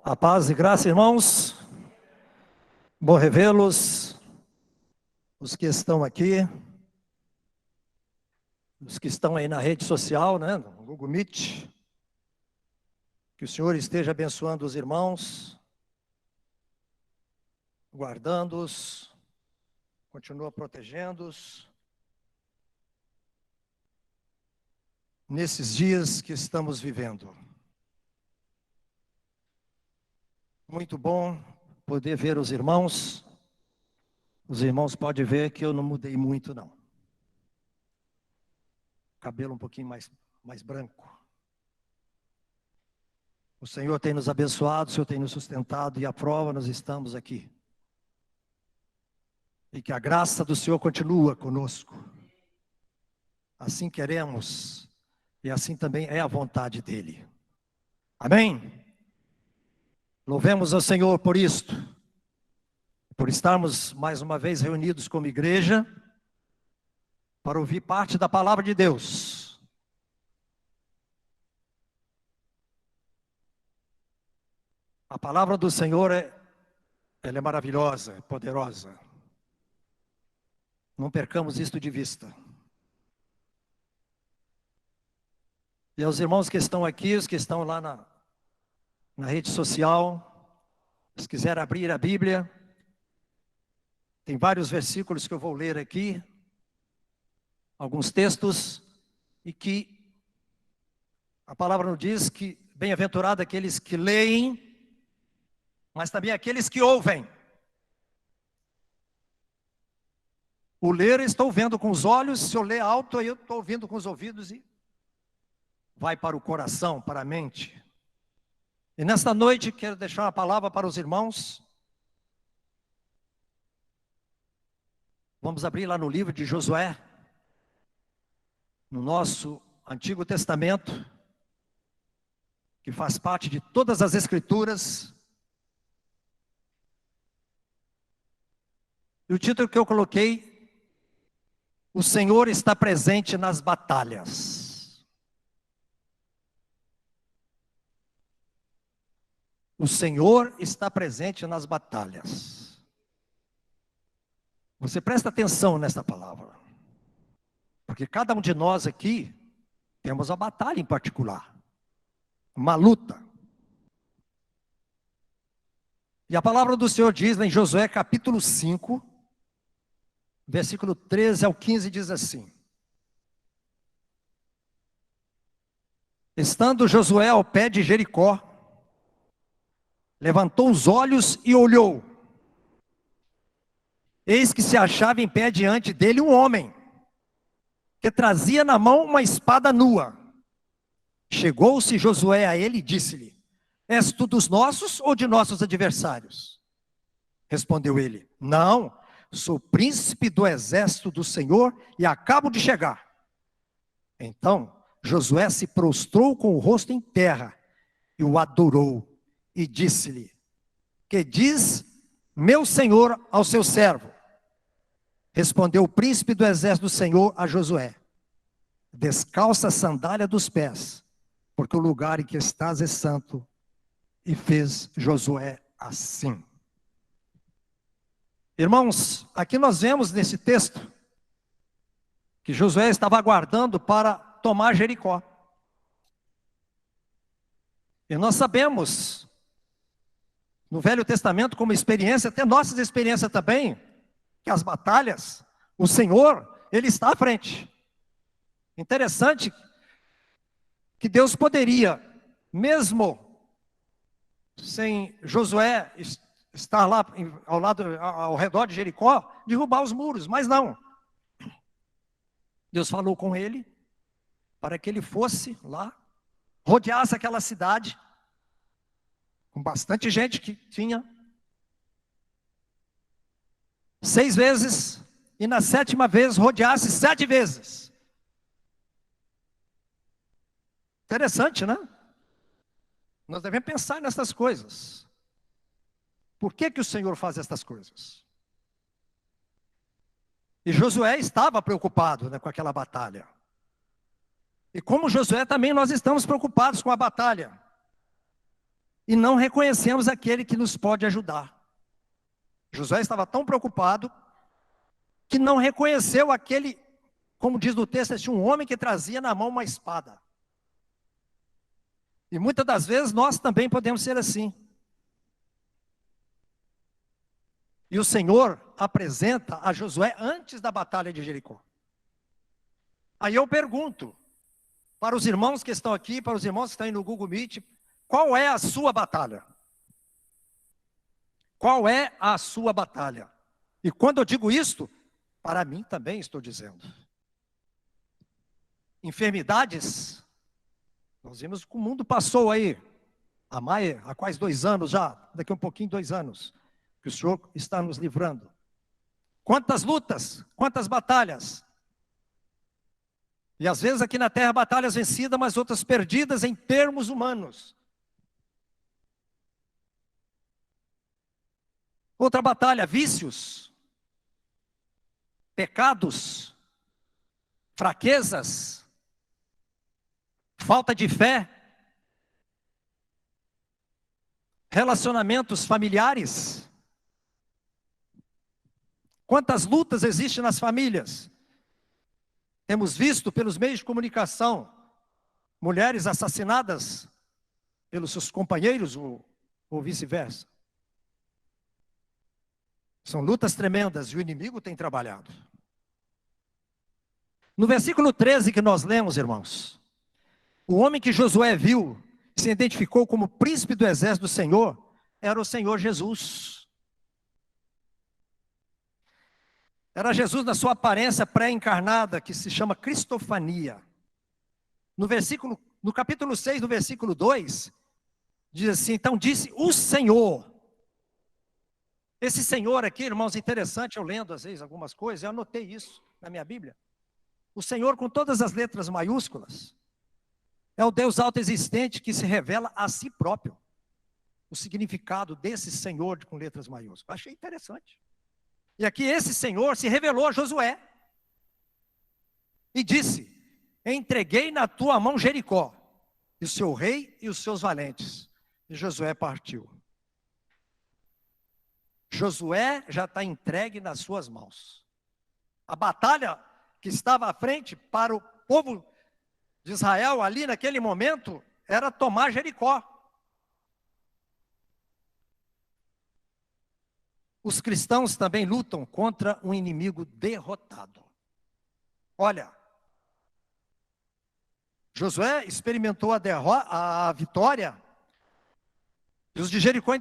A paz e graça, irmãos. Bom revê-los, os que estão aqui, os que estão aí na rede social, né, no Google Meet. Que o Senhor esteja abençoando os irmãos, guardando-os, continua protegendo-os. Nesses dias que estamos vivendo. Muito bom poder ver os irmãos. Os irmãos podem ver que eu não mudei muito, não. Cabelo um pouquinho mais branco. O Senhor tem nos abençoado, o Senhor tem nos sustentado, e à prova nós estamos aqui. E que a graça do Senhor continua conosco. Assim queremos, e assim também é a vontade dEle. Amém? Louvemos ao Senhor por isto, por estarmos mais uma vez reunidos como igreja, para ouvir parte da palavra de Deus. A palavra do Senhor ela é maravilhosa, é poderosa. Não percamos isto de vista. E aos irmãos que estão aqui, os que estão lá na rede social, se quiser abrir a Bíblia, tem vários versículos que eu vou ler aqui, alguns textos, e que a palavra nos diz que bem-aventurado aqueles que leem, mas também aqueles que ouvem. O ler eu estou vendo com os olhos, se eu ler alto, eu estou ouvindo com os ouvidos e vai para o coração, para a mente. E nesta noite quero deixar uma palavra para os irmãos. Vamos abrir lá no livro de Josué, no nosso Antigo Testamento, que faz parte de todas as Escrituras. E o título que eu coloquei, o Senhor está presente nas batalhas. O Senhor está presente nas batalhas. Você presta atenção nesta palavra. Porque cada um de nós aqui, temos uma batalha em particular. Uma luta. E a palavra do Senhor diz em Josué capítulo 5, versículo 13 ao 15, diz assim: Estando Josué ao pé de Jericó, levantou os olhos e olhou. Eis que se achava em pé diante dele um homem, que trazia na mão uma espada nua. Chegou-se Josué a ele e disse-lhe: És tu dos nossos ou de nossos adversários? Respondeu ele: Não, sou príncipe do exército do Senhor e acabo de chegar. Então Josué se prostrou com o rosto em terra e o adorou e disse-lhe: Que diz meu senhor ao seu servo? Respondeu o príncipe do exército do Senhor a Josué: Descalça a sandália dos pés, porque o lugar em que estás é santo. E fez Josué assim. Irmãos, aqui nós vemos nesse texto que Josué estava aguardando para tomar Jericó. E nós sabemos, no Velho Testamento, como experiência, até nossas experiências também, que as batalhas, o Senhor, Ele está à frente. Interessante que Deus poderia, mesmo sem Josué estar lá ao redor de Jericó, derrubar os muros, mas não. Deus falou com ele, para que ele fosse lá, rodeasse aquela cidade, com bastante gente que tinha, 6 vezes, e na 7ª vez rodeasse 7 vezes. Interessante, né? Nós devemos pensar nessas coisas. Por que o Senhor faz estas coisas? E Josué estava preocupado, né, com aquela batalha. E como Josué também nós estamos preocupados com a batalha. e não reconhecemos aquele que nos pode ajudar. Josué estava tão preocupado que não reconheceu aquele, como diz no texto, tinha um homem que trazia na mão uma espada. E muitas das vezes nós também podemos ser assim. E o Senhor apresenta a Josué antes da batalha de Jericó. Aí eu pergunto, para os irmãos que estão aqui, para os irmãos que estão aí no Google Meet, qual é a sua batalha? Qual é a sua batalha? E quando eu digo isto, para mim também estou dizendo. Enfermidades, nós vimos que o mundo passou aí, há quase 2 anos já, daqui a um pouquinho 2 anos, que o Senhor está nos livrando. Quantas lutas, quantas batalhas. E às vezes aqui na terra batalhas vencidas, mas outras perdidas em termos humanos. Outra batalha, vícios, pecados, fraquezas, falta de fé, relacionamentos familiares. Quantas lutas existem nas famílias? Temos visto pelos meios de comunicação, mulheres assassinadas pelos seus companheiros ou vice-versa. São lutas tremendas e o inimigo tem trabalhado. No versículo 13 que nós lemos, irmãos, o homem que Josué viu, se identificou como príncipe do exército do Senhor, era o Senhor Jesus. Era Jesus na sua aparência pré-encarnada, que se chama cristofania. No capítulo 6, no versículo 2, diz assim, então disse o Senhor. Esse Senhor aqui, irmãos, interessante, eu lendo às vezes algumas coisas, eu anotei isso na minha Bíblia. O Senhor com todas as letras maiúsculas, é o Deus autoexistente que se revela a si próprio. O significado desse Senhor com letras maiúsculas. Achei interessante. E aqui esse Senhor se revelou a Josué. E disse, entreguei na tua mão Jericó, e o seu rei e os seus valentes. E Josué partiu. Josué já está entregue nas suas mãos. A batalha que estava à frente para o povo de Israel ali naquele momento era tomar Jericó. Os cristãos também lutam contra um inimigo derrotado. Olha, Josué experimentou a vitória, e os de Jericó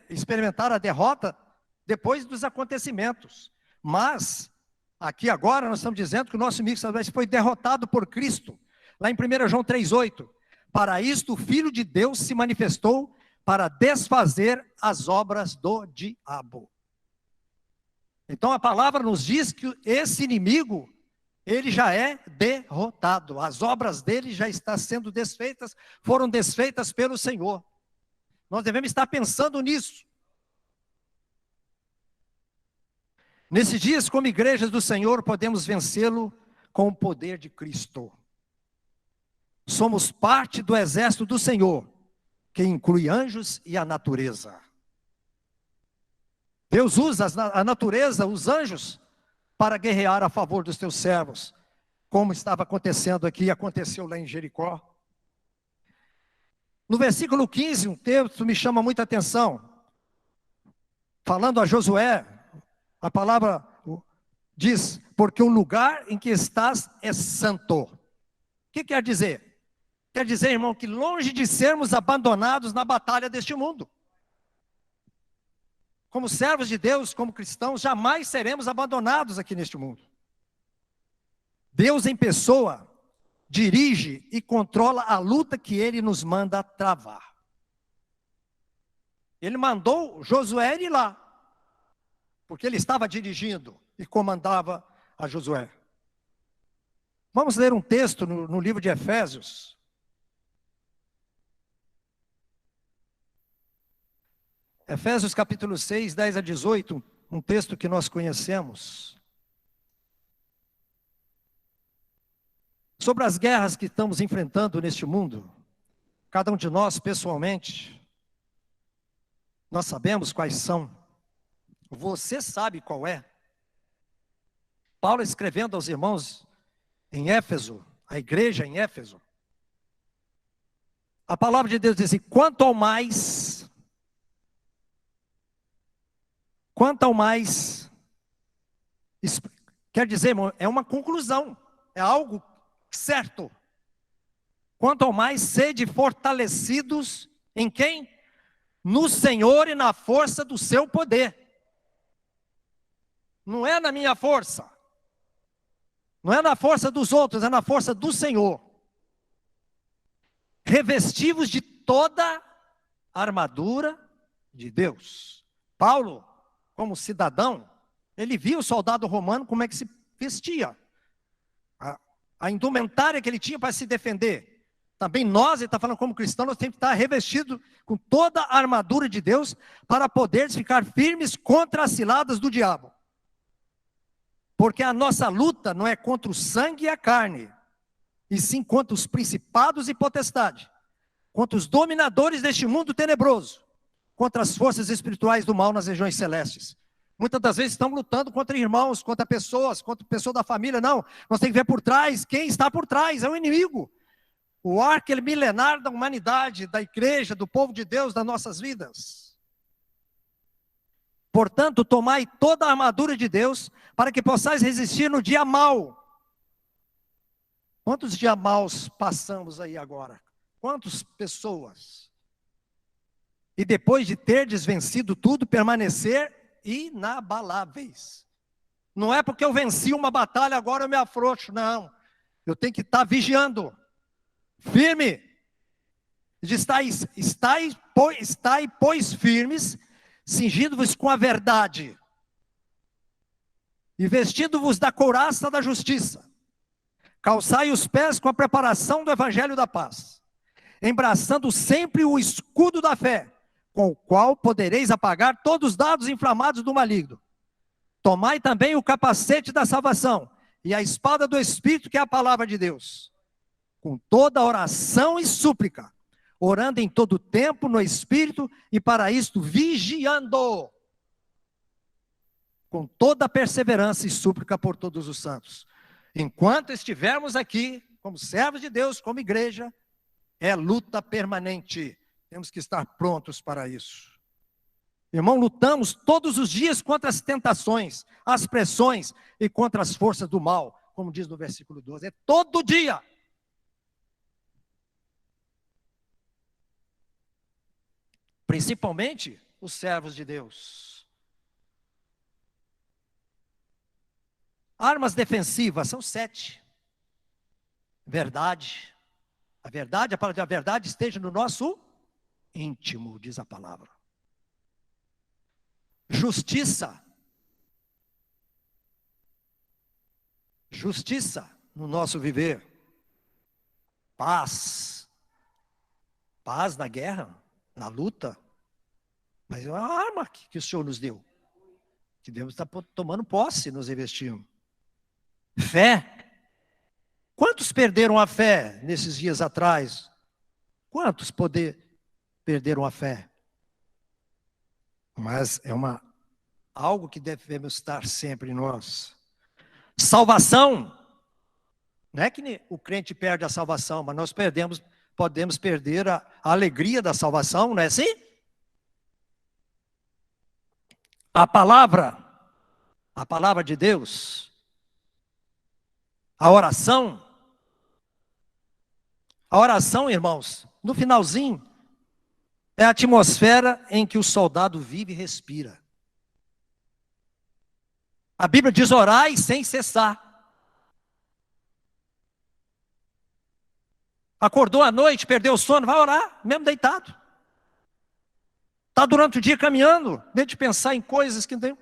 experimentaram a derrota depois dos acontecimentos. Mas, aqui agora nós estamos dizendo que o nosso inimigo foi derrotado por Cristo. Lá em 1 João 3,8. Para isto o Filho de Deus se manifestou para desfazer as obras do diabo. Então a palavra nos diz que esse inimigo, ele já é derrotado. As obras dele já estão sendo desfeitas, foram desfeitas pelo Senhor. Nós devemos estar pensando nisso. Nesses dias, como igrejas do Senhor, podemos vencê-lo com o poder de Cristo. Somos parte do exército do Senhor, que inclui anjos e a natureza. Deus usa a natureza, os anjos, para guerrear a favor dos teus servos, como estava acontecendo aqui e aconteceu lá em Jericó. No versículo 15, um texto me chama muita atenção. Falando a Josué, a palavra diz, porque o lugar em que estás é santo. O que quer dizer? Quer dizer, irmão, que longe de sermos abandonados na batalha deste mundo. Como servos de Deus, como cristãos, jamais seremos abandonados aqui neste mundo. Deus em pessoa dirige e controla a luta que Ele nos manda travar. Ele mandou Josué ir lá, porque ele estava dirigindo e comandava a Josué. Vamos ler um texto no livro de Efésios. Efésios capítulo 6, 10 a 18, um texto que nós conhecemos. Sobre as guerras que estamos enfrentando neste mundo, cada um de nós pessoalmente, Nós sabemos quais são. Você sabe qual é. Paulo escrevendo aos irmãos em Éfeso, a igreja em Éfeso, a palavra de Deus diz assim: quanto ao mais, isso quer dizer, irmão, é uma conclusão, é algo certo. Quanto ao mais, sede fortalecidos em quem? No Senhor e na força do seu poder. Não é na minha força, não é na força dos outros, é na força do Senhor. Revestivos de toda a armadura de Deus. Paulo, como cidadão, ele via o soldado romano como é que se vestia. A indumentária que ele tinha para se defender. Também nós, ele está falando como cristão, nós temos que estar revestidos com toda a armadura de Deus para poder ficar firmes contra as ciladas do diabo. Porque a nossa luta não é contra o sangue e a carne, e sim contra os principados e potestades, contra os dominadores deste mundo tenebroso, contra as forças espirituais do mal nas regiões celestes. Muitas das vezes estamos lutando contra irmãos, contra pessoas da família. Não, nós temos que ver por trás, quem está por trás, é o inimigo. O arco milenar da humanidade, da igreja, do povo de Deus, das nossas vidas. Portanto, tomai toda a armadura de Deus, para que possais resistir no dia mau. Quantos dias maus passamos aí agora? Quantas pessoas? E depois de ter desvencido tudo, permanecer inabaláveis. Não é porque eu venci uma batalha, agora eu me afrouxo, não. Eu tenho que estar vigiando, firme. Estai, pois, firmes, cingindo-vos com a verdade, e vestindo-vos da couraça da justiça. Calçai os pés com a preparação do evangelho da paz, embraçando sempre o escudo da fé, com o qual podereis apagar todos os dardos inflamados do maligno. Tomai também o capacete da salvação e a espada do Espírito, que é a palavra de Deus, com toda oração e súplica, orando em todo tempo no Espírito, e para isto vigiando, com toda perseverança e súplica por todos os santos. Enquanto estivermos aqui, como servos de Deus, como igreja, é luta permanente. Temos que estar prontos para isso. Irmão, lutamos todos os dias contra as tentações, as pressões e contra as forças do mal, como diz no versículo 12. É todo dia. Principalmente os servos de Deus. Armas defensivas são 7. Verdade. A verdade, a palavra da verdade esteja no nosso íntimo, diz a palavra. Justiça. Justiça no nosso viver. Paz. Paz na guerra, na luta. Mas é uma arma que o Senhor nos deu, que devemos estar tomando posse, nos investimos. Fé. Quantos perderam a fé nesses dias atrás? Quantos perderam a fé? Mas é algo que devemos estar sempre em nós. Salvação. Não é que o crente perde a salvação, mas nós podemos perder a alegria da salvação, não é assim? A palavra de Deus, a oração, irmãos, no finalzinho, é a atmosfera em que o soldado vive e respira. A Bíblia diz: orai sem cessar. Acordou à noite, perdeu o sono, vai orar, mesmo deitado. Está durante o dia caminhando, em vez de pensar em coisas que não tem.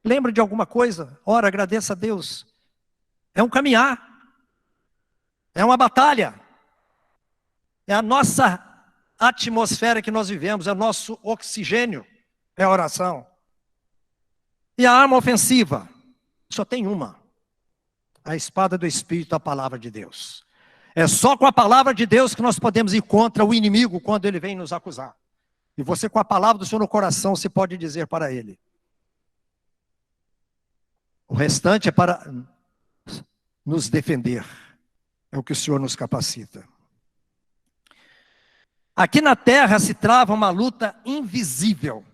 Lembra de alguma coisa? Ora, agradeça a Deus. É um caminhar. É uma batalha. É a nossa atmosfera que nós vivemos, é o nosso oxigênio, é a oração. E a arma ofensiva, só tem uma: a espada do Espírito, a palavra de Deus. É só com a palavra de Deus que nós podemos ir contra o inimigo quando ele vem nos acusar. E você, com a palavra do Senhor no coração, você pode dizer para ele. O restante é para nos defender. É o que o Senhor nos capacita. Aqui na terra se trava uma luta invisível.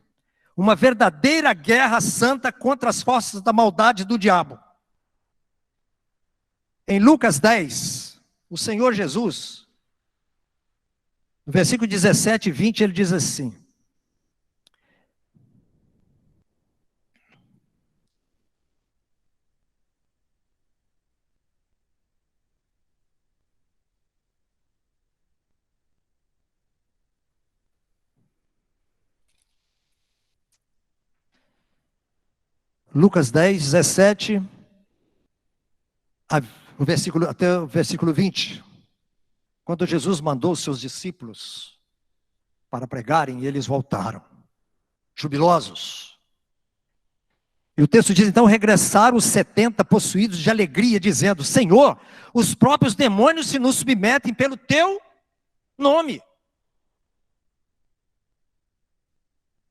Uma verdadeira guerra santa contra as forças da maldade do diabo. Em Lucas 10, o Senhor Jesus, no versículo 17 e 20, ele diz assim. Lucas 10, 17, até o versículo 20. Quando Jesus mandou os seus discípulos para pregarem, eles voltaram, jubilosos. E o texto diz, então regressaram os 70 possuídos de alegria, dizendo, Senhor, os próprios demônios se nos submetem pelo teu nome.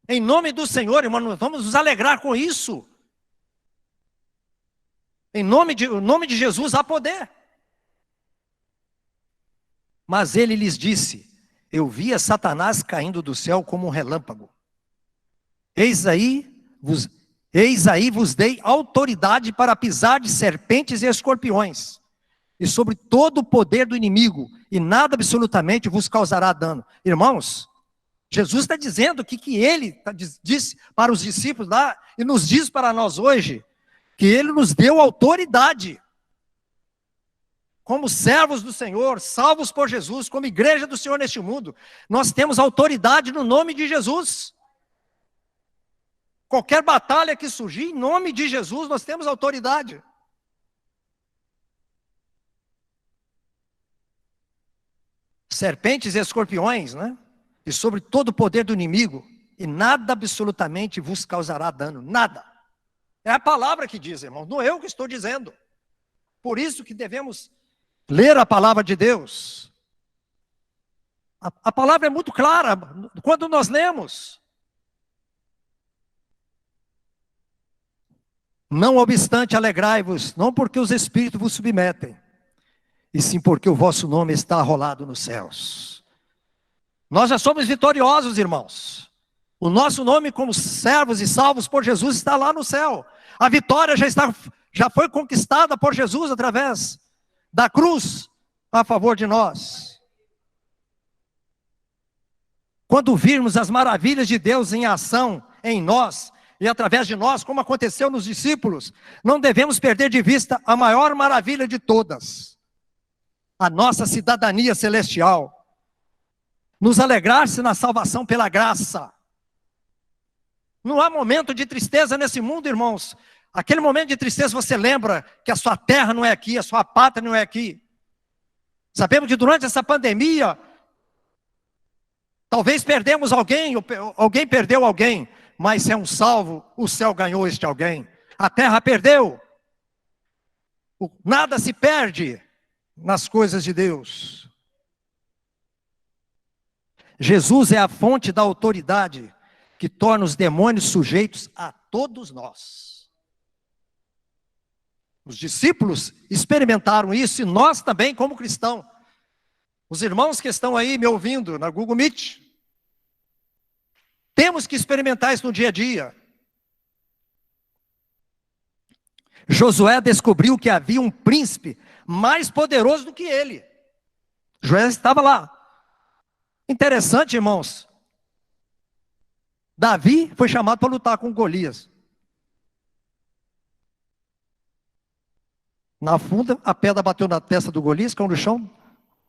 Em nome do Senhor, irmão, vamos nos alegrar com isso. Em nome de Jesus há poder. Mas ele lhes disse, eu via Satanás caindo do céu como um relâmpago. Eis aí vos dei autoridade para pisar de serpentes e escorpiões, e sobre todo o poder do inimigo, e nada absolutamente vos causará dano. Irmãos, Jesus está dizendo que ele disse para os discípulos lá, e nos diz para nós hoje, que ele nos deu autoridade, como servos do Senhor, salvos por Jesus, como igreja do Senhor neste mundo, nós temos autoridade no nome de Jesus. Qualquer batalha que surgir, em nome de Jesus, nós temos autoridade. Serpentes e escorpiões, né? E sobre todo o poder do inimigo, e nada absolutamente vos causará dano, nada. É a palavra que diz, irmão, não é eu que estou dizendo. Por isso que devemos ler a palavra de Deus. A palavra é muito clara quando nós lemos. Não obstante, alegrai-vos, não porque os espíritos vos submetem, e sim porque o vosso nome está arrolado nos céus. Nós já somos vitoriosos, irmãos. O nosso nome como servos e salvos por Jesus está lá no céu. A vitória já foi conquistada por Jesus através da cruz a favor de nós. Quando virmos as maravilhas de Deus em ação em nós e através de nós, como aconteceu nos discípulos, não devemos perder de vista a maior maravilha de todas, a nossa cidadania celestial. Nos alegrar-se na salvação pela graça. Não há momento de tristeza nesse mundo, irmãos. Aquele momento de tristeza você lembra que a sua terra não é aqui, a sua pátria não é aqui. Sabemos que durante essa pandemia, talvez perdemos alguém, ou alguém perdeu alguém, mas se é um salvo, o céu ganhou este alguém. A terra perdeu. Nada se perde nas coisas de Deus. Jesus é a fonte da autoridade que torna os demônios sujeitos a todos nós. Os discípulos experimentaram isso e nós também como cristãos. Os irmãos que estão aí me ouvindo na Google Meet, temos que experimentar isso no dia a dia. Josué descobriu que havia um príncipe mais poderoso do que ele. Josué estava lá. Interessante, irmãos. Davi foi chamado para lutar com Golias. Na funda, a pedra bateu na testa do Golias, caiu no chão.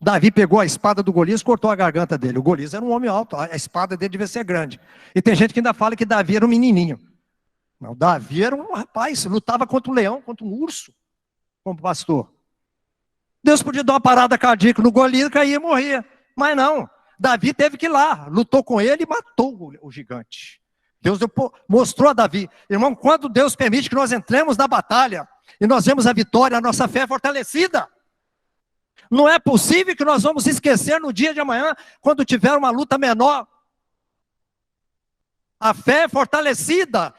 Davi pegou a espada do Golias e cortou a garganta dele. O Golias era um homem alto, a espada dele devia ser grande. E tem gente que ainda fala que Davi era um menininho. Não, Davi era um rapaz, lutava contra um leão, contra um urso, como pastor. Deus podia dar uma parada cardíaca no Golias, caía e morria. Mas não. Davi teve que ir lá, lutou com ele e matou o gigante. Deus mostrou a Davi. Irmão, quando Deus permite que nós entremos na batalha e nós vemos a vitória, a nossa fé é fortalecida. Não é possível que nós vamos esquecer no dia de amanhã, quando tiver uma luta menor. A fé é fortalecida.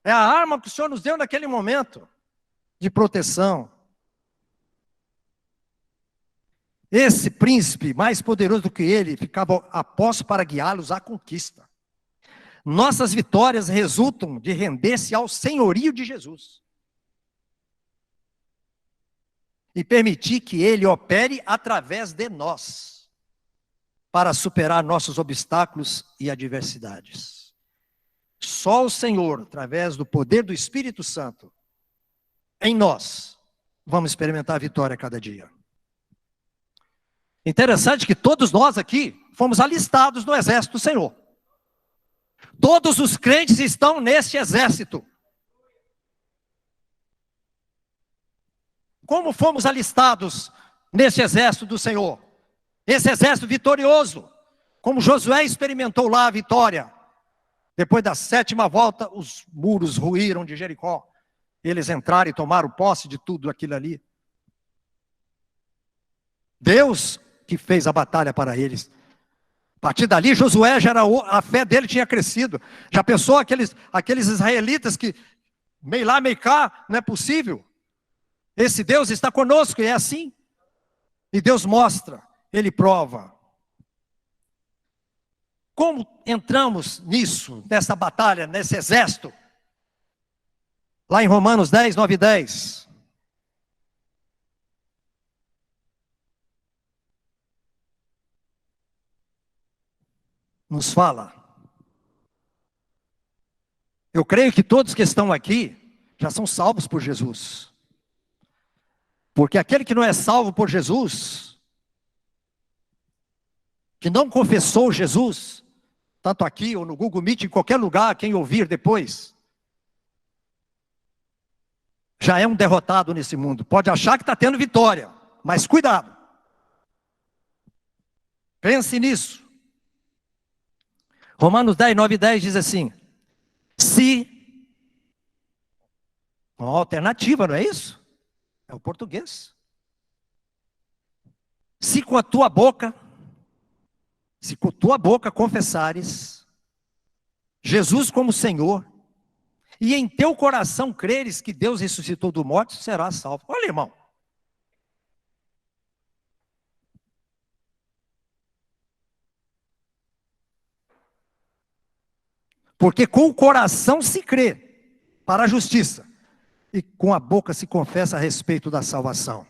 É a arma que o Senhor nos deu naquele momento de proteção. Esse príncipe, mais poderoso do que ele, ficava a posto para guiá-los à conquista. Nossas vitórias resultam de render-se ao senhorio de Jesus. E permitir que ele opere através de nós, para superar nossos obstáculos e adversidades. Só o Senhor, através do poder do Espírito Santo, em nós, vamos experimentar a vitória a cada dia. Interessante que todos nós aqui fomos alistados no exército do Senhor. Todos os crentes estão neste exército. Como fomos alistados neste exército do Senhor? Esse exército vitorioso, como Josué experimentou lá a vitória. Depois da 7ª volta, os muros ruíram de Jericó. Eles entraram e tomaram posse de tudo aquilo ali. Deus que fez a batalha para eles. A partir dali, Josué já era, a fé dele tinha crescido. Já pensou aqueles israelitas que meio lá, meio cá, não é possível. Esse Deus está conosco, e é assim. E Deus mostra, Ele prova. Como entramos nisso, nessa batalha, nesse exército? Lá em Romanos 10, 9 e 10. Nos fala. Eu creio que todos que estão aqui já são salvos por Jesus. Porque aquele que não é salvo por Jesus, que não confessou Jesus, tanto aqui ou no Google Meet, em qualquer lugar, quem ouvir depois, já é um derrotado nesse mundo. Pode achar que está tendo vitória, mas cuidado. Pense nisso. Romanos 10, 9 e 10 diz assim: se, uma alternativa, não é isso? É o português. Se com a tua boca confessares Jesus como Senhor, e em teu coração creres que Deus ressuscitou do morto, serás salvo. Olha, irmão. Porque com o coração se crê para a justiça, e com a boca se confessa a respeito da salvação.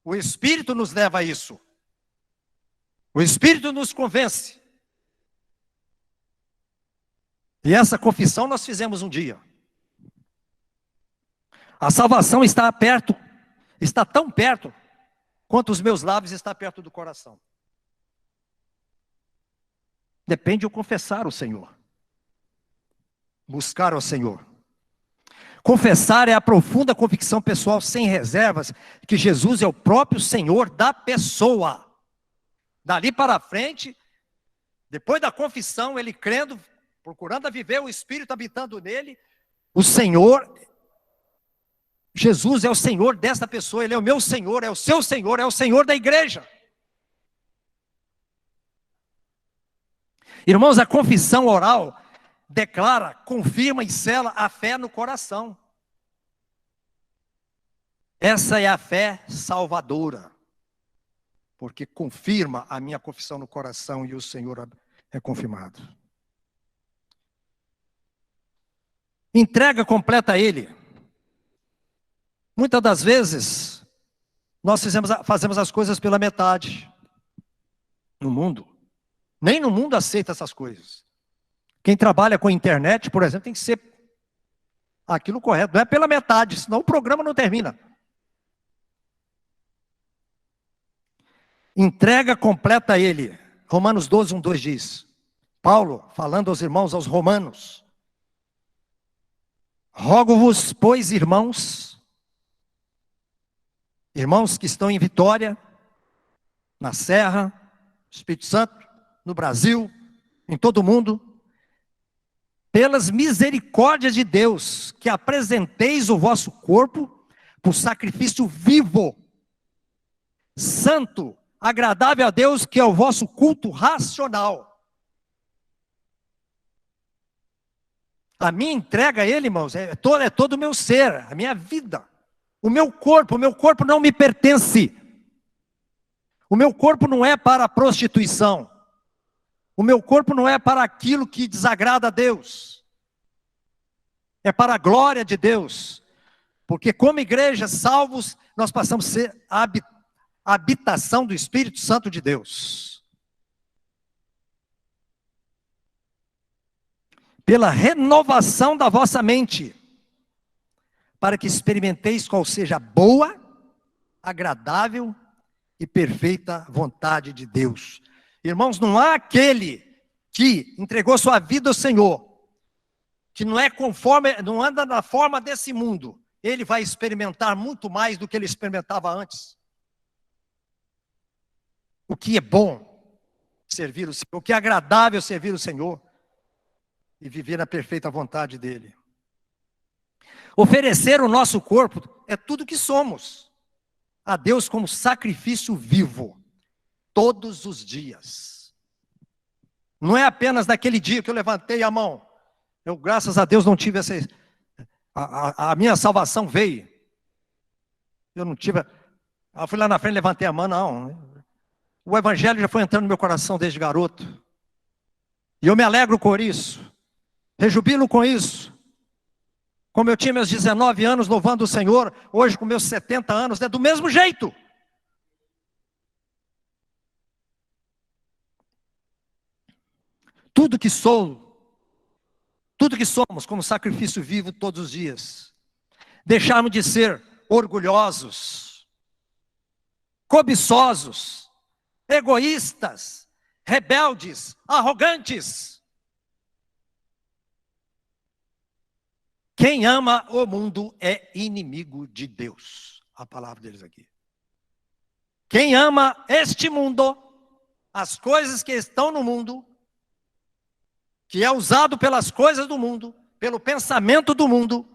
O Espírito nos leva a isso. O Espírito nos convence. E essa confissão nós fizemos um dia. A salvação está perto, está tão perto, quanto os meus lábios estão perto do coração. Depende de eu confessar o Senhor. Buscar ao Senhor. Confessar é a profunda convicção pessoal, sem reservas, que Jesus é o próprio Senhor da pessoa. Dali para frente, depois da confissão, ele crendo, procurando a viver, o Espírito habitando nele, o Senhor, Jesus é o Senhor dessa pessoa, Ele é o meu Senhor, é o seu Senhor, é o Senhor da igreja. Irmãos, a confissão oral declara, confirma e sela a fé no coração. Essa é a fé salvadora, porque confirma a minha confissão no coração e o Senhor é confirmado. Entrega completa a Ele. Muitas das vezes, nós fazemos as coisas pela metade. No mundo. Nem no mundo aceita essas coisas. Quem trabalha com internet, por exemplo, tem que ser aquilo correto. Não é pela metade, senão o programa não termina. Entrega completa a Ele. Romanos 12, 1, 2 diz. Paulo, falando aos irmãos, aos romanos. Rogo-vos, pois, irmãos que estão em Vitória, na Serra, Espírito Santo, no Brasil, em todo o mundo, pelas misericórdias de Deus, que apresenteis o vosso corpo por sacrifício vivo, santo, agradável a Deus, que é o vosso culto racional. A minha entrega a Ele, irmãos, é todo o meu ser, a minha vida. O meu corpo não me pertence. O meu corpo não é para a prostituição. O meu corpo não é para aquilo que desagrada a Deus. É para a glória de Deus. Porque como igreja, salvos, nós passamos a ser a habitação do Espírito Santo de Deus. Pela renovação da vossa mente, para que experimenteis qual seja a boa, agradável e perfeita vontade de Deus. Irmãos, não há aquele que entregou sua vida ao Senhor, que não é conforme, não anda na forma desse mundo, ele vai experimentar muito mais do que ele experimentava antes. O que é bom servir o Senhor, o que é agradável servir o Senhor e viver na perfeita vontade dele. Oferecer o nosso corpo é tudo que somos a Deus como sacrifício vivo, todos os dias. Não é apenas naquele dia que eu levantei a mão. Eu, graças a Deus, não tive essa... A minha salvação veio. Eu não tive... Eu fui lá na frente, levantei a mão, não. O evangelho já foi entrando no meu coração desde garoto. E eu me alegro com isso. Rejubilo com isso. Como eu tinha meus 19 anos louvando o Senhor, hoje com meus 70 anos, é do mesmo jeito. Tudo que sou, tudo que somos como sacrifício vivo todos os dias. Deixarmos de ser orgulhosos, cobiçosos, egoístas, rebeldes, arrogantes. Quem ama o mundo é inimigo de Deus. A palavra deles aqui. Quem ama este mundo, as coisas que estão no mundo, que é usado pelas coisas do mundo, pelo pensamento do mundo,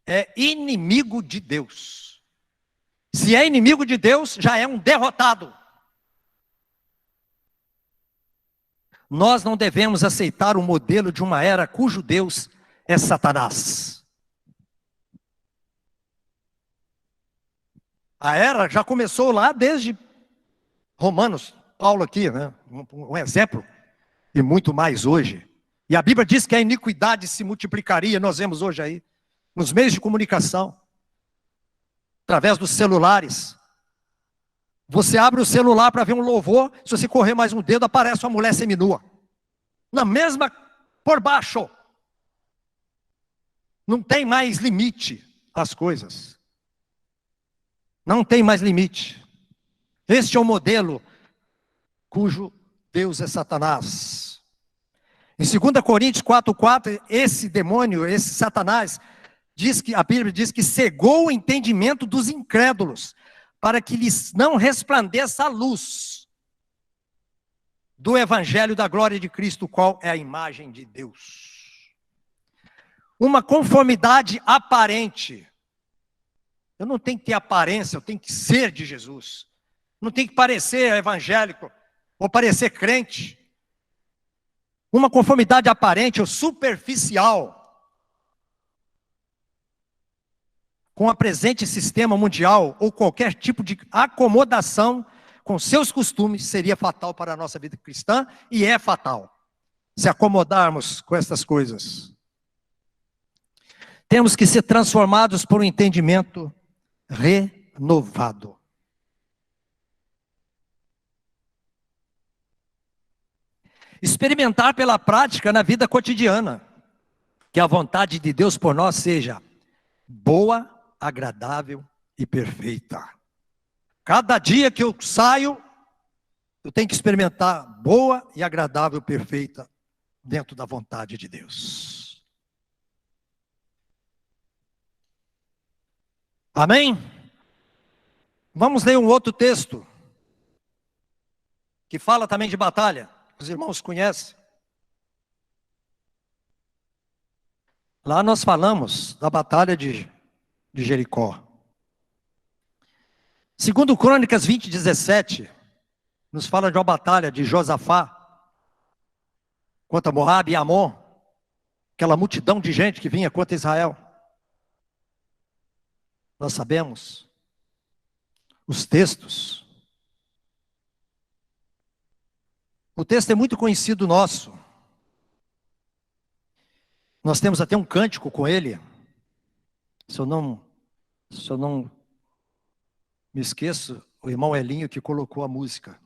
é inimigo de Deus. Se é inimigo de Deus, já é um derrotado. Nós não devemos aceitar o modelo de uma era cujo Deus é Satanás. A era já começou lá desde Romanos, Paulo aqui, né? Um exemplo, e muito mais hoje. E a Bíblia diz que a iniquidade se multiplicaria, nós vemos hoje aí, nos meios de comunicação, através dos celulares. Você abre o celular para ver um louvor, se você correr mais um dedo, aparece uma mulher seminua. Na mesma, por baixo. Não tem mais limite às coisas. Não tem mais limite. Este é o modelo cujo Deus é Satanás. Em 2 Coríntios 4:4, esse demônio, esse Satanás, a Bíblia diz que cegou o entendimento dos incrédulos, para que lhes não resplandeça a luz do evangelho da glória de Cristo, qual é a imagem de Deus. Uma conformidade aparente. Eu não tenho que ter aparência, eu tenho que ser de Jesus. Não tenho que parecer evangélico, ou parecer crente. Uma conformidade aparente ou superficial com o presente sistema mundial ou qualquer tipo de acomodação com seus costumes seria fatal para a nossa vida cristã e é fatal se acomodarmos com essas coisas. Temos que ser transformados por um entendimento renovado. Experimentar pela prática na vida cotidiana que a vontade de Deus por nós seja boa, agradável e perfeita. Cada dia que eu saio, eu tenho que experimentar boa e agradável e perfeita dentro da vontade de Deus. Amém? Vamos ler um outro texto que fala também de batalha. Os irmãos conhecem? Lá nós falamos da batalha de Jericó. Segundo Crônicas 20:17, nos fala de uma batalha de Josafá contra Moabe e Amon. aquela multidão de gente que vinha contra Israel. Nós sabemos os textos. O texto é muito conhecido nosso. Nós temos até um cântico com ele. Se eu não me esqueço, o irmão Elinho que colocou a música.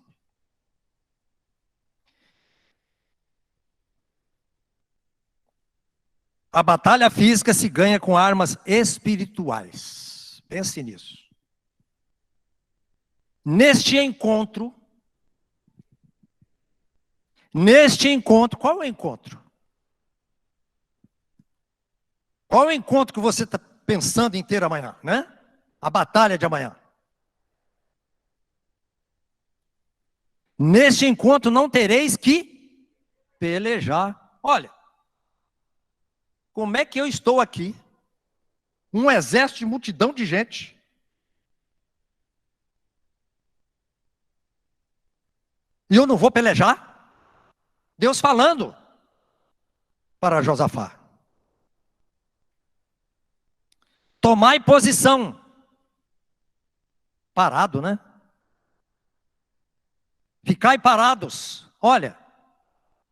A batalha física se ganha com armas espirituais. Pense nisso. Neste encontro, qual é o encontro? Qual é o encontro que você está pensando em ter amanhã, né? A batalha de amanhã. Neste encontro não tereis que pelejar. Olha, como é que eu estou aqui? Um exército de multidão de gente. E eu não vou pelejar? Deus falando para Josafá. Tomai posição. Parado, né? Ficai parados. Olha,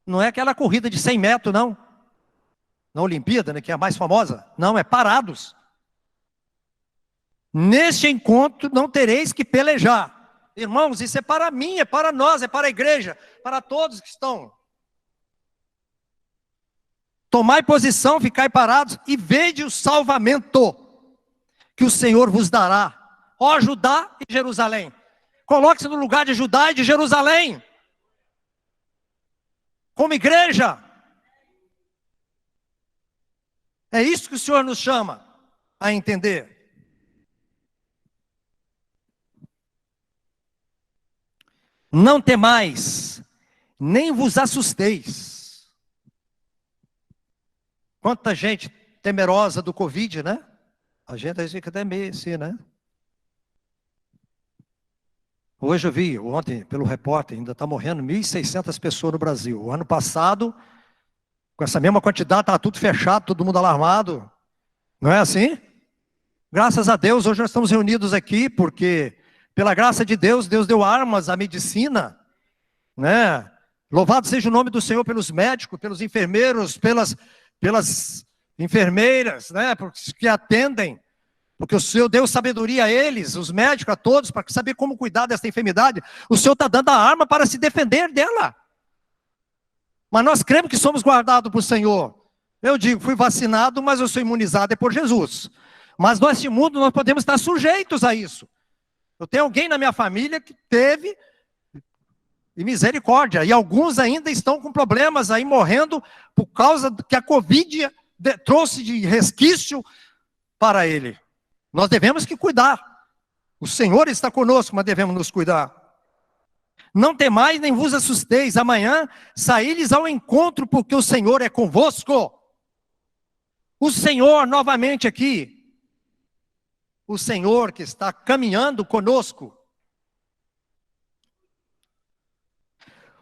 não é aquela corrida de 100 metros, não. Na Olimpíada, né, que é a mais famosa. Não, é parados. Neste encontro não tereis que pelejar. Irmãos, isso é para mim, é para nós, é para a igreja, para todos que estão. Tomai posição, ficai parados e vede o salvamento que o Senhor vos dará. Ó Judá e Jerusalém. Coloque-se no lugar de Judá e de Jerusalém. Como igreja. É isso que o Senhor nos chama a entender. Não temais, nem vos assusteis. Quanta gente temerosa do Covid, né? A gente aí fica até meio assim, né? Hoje eu vi, ontem, pelo repórter, ainda está morrendo 1.600 pessoas no Brasil. O ano passado, com essa mesma quantidade, estava tudo fechado, todo mundo alarmado. Não é assim? Graças a Deus, hoje nós estamos reunidos aqui, porque, pela graça de Deus, Deus deu armas à medicina, né? Louvado seja o nome do Senhor pelos médicos, pelos enfermeiros, pelas enfermeiras, né? Que atendem. Porque o Senhor deu sabedoria a eles, os médicos, a todos, para saber como cuidar dessa enfermidade. O Senhor está dando a arma para se defender dela. Mas nós cremos que somos guardados por Senhor. Eu digo, fui vacinado, mas eu sou imunizado é por Jesus. Mas nesse mundo nós podemos estar sujeitos a isso. Eu tenho alguém na minha família que teve, e misericórdia, e alguns ainda estão com problemas aí, morrendo, por causa que a Covid trouxe de resquício para ele. Nós devemos que cuidar. O Senhor está conosco, mas devemos nos cuidar. Não temais, nem vos assusteis. Amanhã saí-lhes ao encontro, porque o Senhor é convosco. O Senhor, novamente aqui. O Senhor que está caminhando conosco.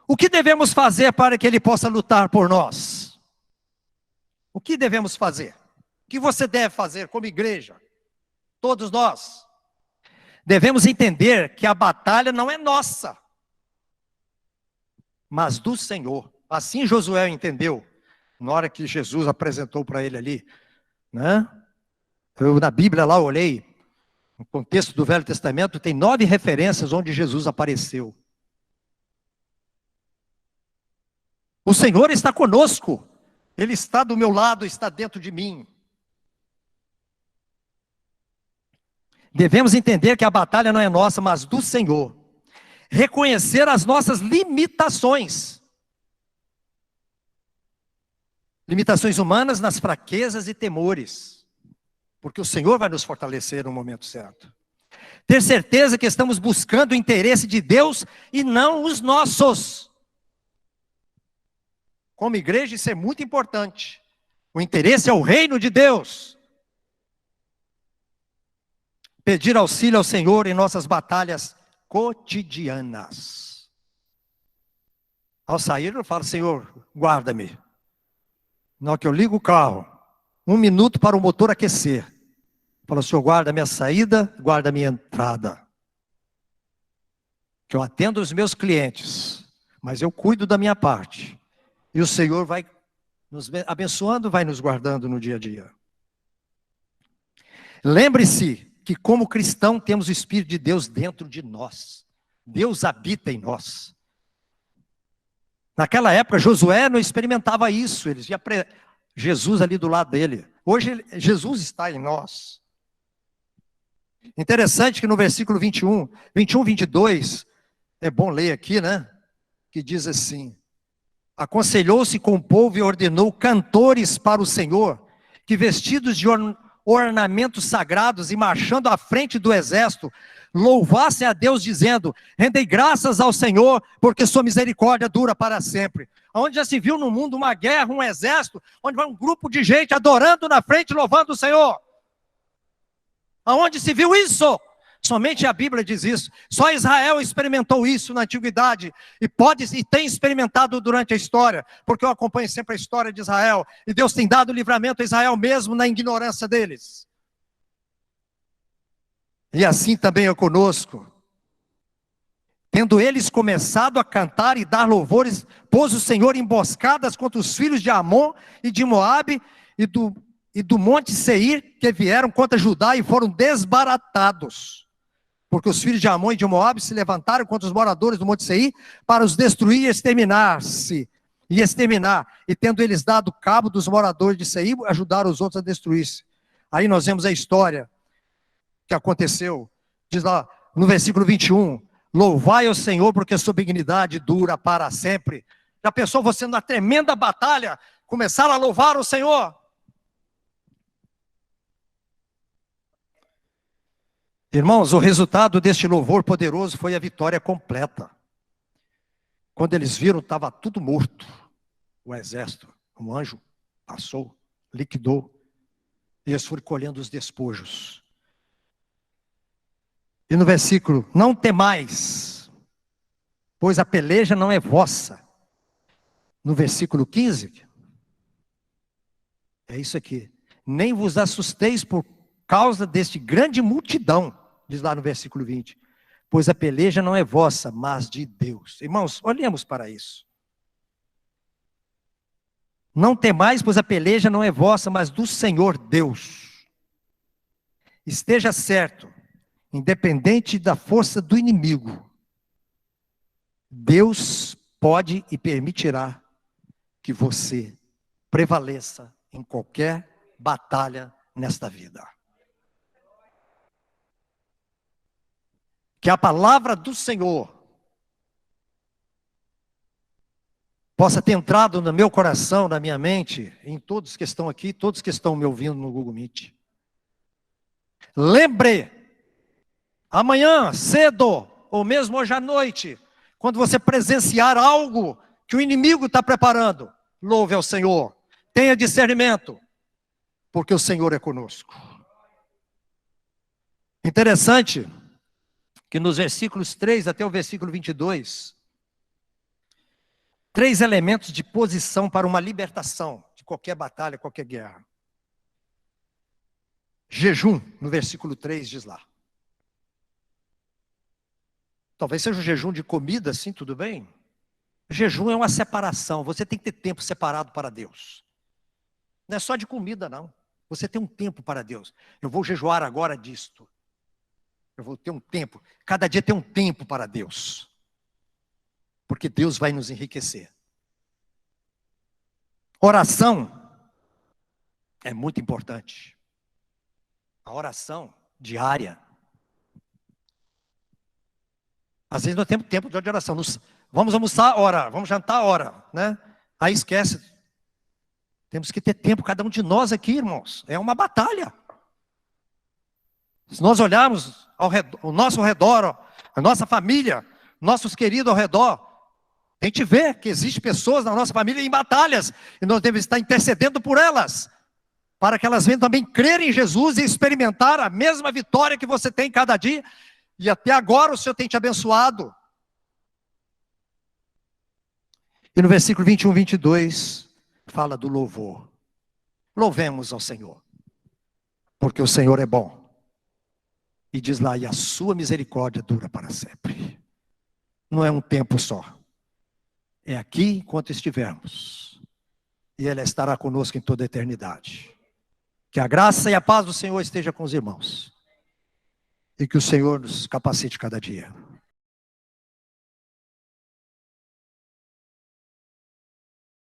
O que devemos fazer para que Ele possa lutar por nós? O que devemos fazer? O que você deve fazer como igreja? Todos nós devemos entender que a batalha não é nossa, mas do Senhor. Assim Josué entendeu, na hora que Jesus apresentou para ele ali, né? Eu na Bíblia lá olhei, no contexto do Velho Testamento, tem 9 referências onde Jesus apareceu. O Senhor está conosco, Ele está do meu lado, está dentro de mim. Devemos entender que a batalha não é nossa, mas do Senhor. Reconhecer as nossas limitações. Limitações humanas nas fraquezas e temores. Porque o Senhor vai nos fortalecer no momento certo. Ter certeza que estamos buscando o interesse de Deus e não os nossos. Como igreja, isso é muito importante. O interesse é o reino de Deus. Pedir auxílio ao Senhor em nossas batalhas cotidianas. Ao sair, eu falo, Senhor, guarda-me. Na hora que eu ligo o carro, 1 minuto para o motor aquecer. Fala, Senhor, guarda a minha saída, guarda a minha entrada. Que eu atendo os meus clientes, mas eu cuido da minha parte. E o Senhor vai nos abençoando, vai nos guardando no dia a dia. Lembre-se que como cristão temos o Espírito de Deus dentro de nós. Deus habita em nós. Naquela época, Josué não experimentava isso. Eles via Jesus ali do lado dele. Hoje, Jesus está em nós. Interessante que no versículo 21, 22, é bom ler aqui, né? Que diz assim: aconselhou-se com o povo e ordenou cantores para o Senhor, que vestidos de ornamentos sagrados e marchando à frente do exército, louvassem a Deus dizendo: rendei graças ao Senhor, porque sua misericórdia dura para sempre. Onde já se viu no mundo uma guerra, um exército, onde vai um grupo de gente adorando na frente, louvando o Senhor? Aonde se viu isso? Somente a Bíblia diz isso. Só Israel experimentou isso na antiguidade e tem experimentado durante a história, porque eu acompanho sempre a história de Israel, e Deus tem dado livramento a Israel mesmo na ignorância deles. E assim também é conosco. Tendo eles começado a cantar e dar louvores, pôs o Senhor emboscadas contra os filhos de Amon e de Moabe e do monte Seir, que vieram contra Judá e foram desbaratados. Porque os filhos de Amon e de Moabe se levantaram contra os moradores do monte Seir para os destruir e exterminar. E tendo eles dado cabo dos moradores de Seir, ajudaram os outros a destruir-se. Aí nós vemos a história que aconteceu. Diz lá no versículo 21, louvai ao Senhor porque a sua benignidade dura para sempre. Já pensou você numa tremenda batalha, começar a louvar o Senhor? Irmãos, o resultado deste louvor poderoso foi a vitória completa. Quando eles viram, estava tudo morto. O exército, um anjo passou, liquidou. E eles foram colhendo os despojos. E no versículo, não temais, pois a peleja não é vossa. No versículo 15, é isso aqui. Nem vos assusteis por causa deste grande multidão. Diz lá no versículo 20, pois a peleja não é vossa, mas de Deus. Irmãos, olhemos para isso. Não temais, pois a peleja não é vossa, mas do Senhor Deus. Esteja certo, independente da força do inimigo, Deus pode e permitirá que você prevaleça em qualquer batalha nesta vida. Que a palavra do Senhor possa ter entrado no meu coração, na minha mente, em todos que estão aqui, todos que estão me ouvindo no Google Meet. Lembre, amanhã, cedo, ou mesmo hoje à noite, quando você presenciar algo que o inimigo está preparando, louve ao Senhor, tenha discernimento, porque o Senhor é conosco. Interessante que nos versículos 3 até o versículo 22, 3 elementos de posição para uma libertação de qualquer batalha, qualquer guerra. Jejum, no versículo 3 diz lá. Talvez seja um jejum de comida, assim, tudo bem? Jejum é uma separação, você tem que ter tempo separado para Deus. Não é só de comida, não. Você tem um tempo para Deus. Eu vou jejuar agora disto. Eu vou ter um tempo. Cada dia tem um tempo para Deus. Porque Deus vai nos enriquecer. Oração é muito importante. A oração diária. Às vezes nós temos tempo de oração. Vamos almoçar, ora. Vamos jantar, ora. Né? Aí esquece. Temos que ter tempo, cada um de nós aqui, irmãos. É uma batalha. Se nós olharmos ao nosso redor, a nossa família, nossos queridos ao redor, a gente vê que existem pessoas na nossa família em batalhas, e nós devemos estar intercedendo por elas, para que elas venham também crer em Jesus e experimentar a mesma vitória que você tem cada dia, e até agora o Senhor tem te abençoado. E no versículo 21, 22, fala do louvor. Louvemos ao Senhor, porque o Senhor é bom. E diz lá, e a sua misericórdia dura para sempre. Não é um tempo só. É aqui enquanto estivermos. E Ele estará conosco em toda a eternidade. Que a graça e a paz do Senhor esteja com os irmãos. E que o Senhor nos capacite cada dia.